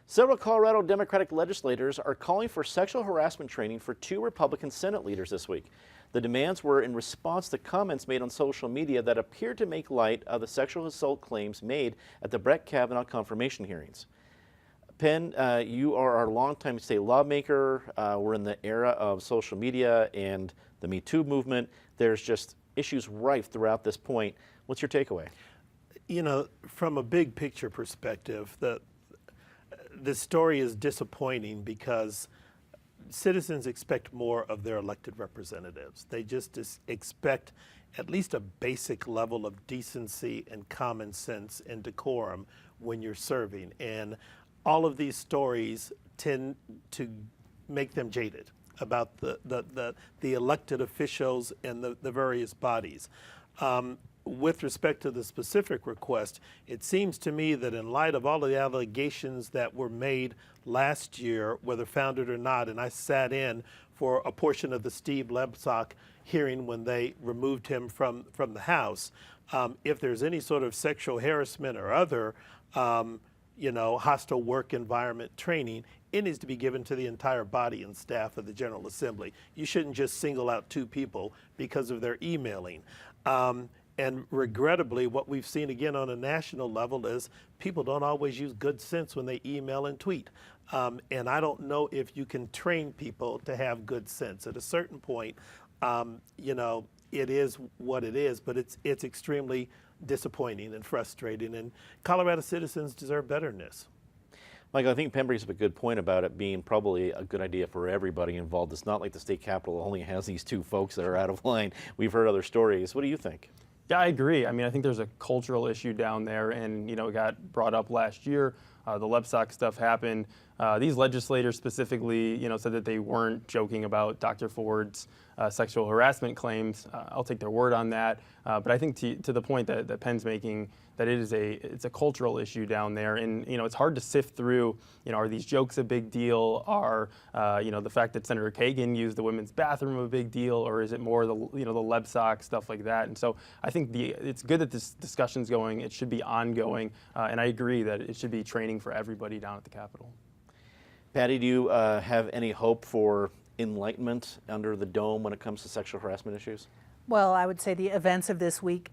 Several Colorado Democratic legislators are calling for sexual harassment training for two Republican Senate leaders this week. The demands were in response to comments made on social media that appeared to make light of the sexual assault claims made at the Brett Kavanaugh confirmation hearings. Penn, you are our longtime state lawmaker. We're in the era of social media and the Me Too movement. There's just issues rife throughout this point. What's your takeaway? You know, from a big picture perspective, the story is disappointing because citizens expect more of their elected representatives. They just expect at least a basic level of decency and common sense and decorum when you're serving. And all of these stories tend to make them jaded about the elected officials and the various bodies. With respect to the specific request, it seems to me that in light of all of the allegations that were made last year, whether founded or not, and I sat in for a portion of the Steve Lebsack hearing when they removed him from the House, if there's any sort of sexual harassment or other hostile work environment training, it needs to be given to the entire body and staff of the General Assembly. You shouldn't just single out two people because of their emailing. And regrettably, what we've seen again on a national level is people don't always use good sense when they email and tweet. And I don't know if you can train people to have good sense. At a certain point, it is what it is, but it's extremely disappointing and frustrating. And Colorado citizens deserve better than this. Michael, I think Penn brings up a good point about it being probably a good idea for everybody involved. It's not like the state capitol only has these two folks that are out of line. We've heard other stories. What do you think? Yeah, I agree. I mean, I think there's a cultural issue down there, and it got brought up last year. The Lebsack stuff happened. These legislators specifically, said that they weren't joking about Dr. Ford's sexual harassment claims. I'll take their word on that. But I think to the point that Penn's making, that it's a cultural issue down there, and it's hard to sift through. Are these jokes a big deal? Are the fact that Senator Kagan used the women's bathroom a big deal, or is it more the the Lebsack stuff like that? And so I think it's good that this discussion's going. It should be ongoing, and I agree that it should be training for everybody down at the Capitol. Patty, do you have any hope for enlightenment under the dome when it comes to sexual harassment issues? Well, I would say the events of this week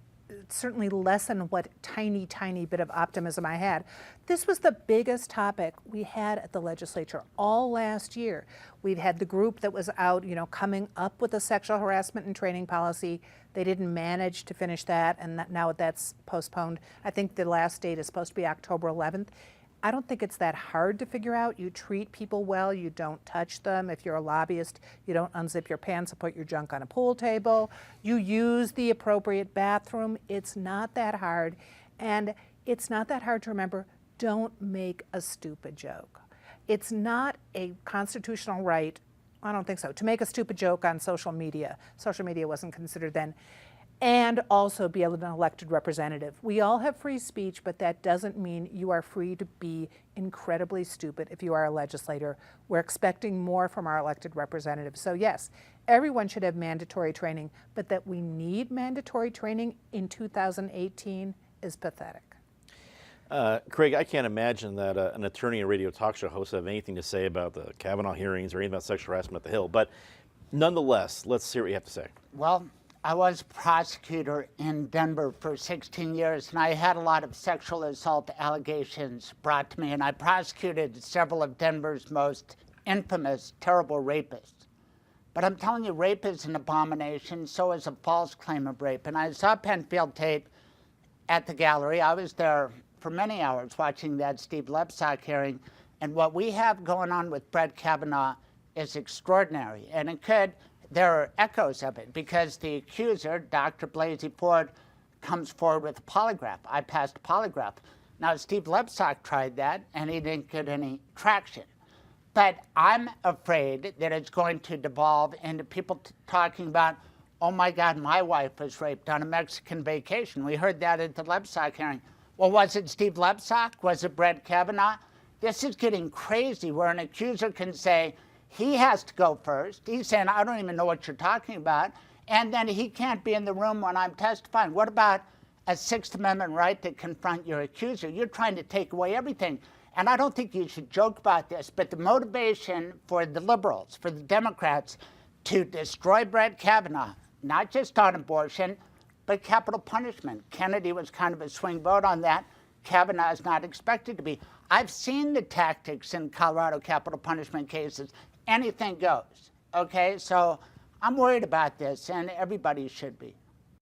certainly lessen what tiny bit of optimism I had. This was the biggest topic we had at the legislature all last year. We've had the group that was out, coming up with a sexual harassment and training policy. They didn't manage to finish that, and now that's postponed. I think the last date is supposed to be October 11th. I don't think it's that hard to figure out. You treat people well, you don't touch them. If you're a lobbyist, you don't unzip your pants and put your junk on a pool table. You use the appropriate bathroom. It's not that hard. And it's not that hard to remember, don't make a stupid joke. It's not a constitutional right, I don't think so, to make a stupid joke on social media. Social media wasn't considered then. And also be an elected representative. We all have free speech, but that doesn't mean you are free to be incredibly stupid if you are a legislator. We're expecting more from our elected representatives. So yes, everyone should have mandatory training, but that we need mandatory training in 2018 is pathetic. Craig, I can't imagine that an attorney and radio talk show host have anything to say about the Kavanaugh hearings or anything about sexual harassment at the Hill, but nonetheless, let's hear what you have to say. Well, I was a prosecutor in Denver for 16 years, and I had a lot of sexual assault allegations brought to me, and I prosecuted several of Denver's most infamous, terrible rapists. But I'm telling you, rape is an abomination, so is a false claim of rape. And I saw Penfield tape at the gallery. I was there for many hours watching that Steve Lebsack hearing, and what we have going on with Brett Kavanaugh is extraordinary, and there are echoes of it because the accuser, Dr. Blasey Ford, comes forward with a polygraph. I passed a polygraph. Now, Steve Lebsack tried that, and he didn't get any traction. But I'm afraid that it's going to devolve into people talking about, oh my God, my wife was raped on a Mexican vacation. We heard that at the Lebsack hearing. Well, was it Steve Lebsack? Was it Brett Kavanaugh? This is getting crazy where an accuser can say, he has to go first. He's saying, I don't even know what you're talking about. And then he can't be in the room when I'm testifying. What about a Sixth Amendment right to confront your accuser? You're trying to take away everything. and I don't think you should joke about this, but the motivation for the liberals, for the Democrats, to destroy Brett Kavanaugh, not just on abortion, but capital punishment. Kennedy was kind of a swing vote on that. Kavanaugh is not expected to be. I've seen the tactics in Colorado capital punishment cases. Anything goes, okay? So I'm worried about this, and everybody should be.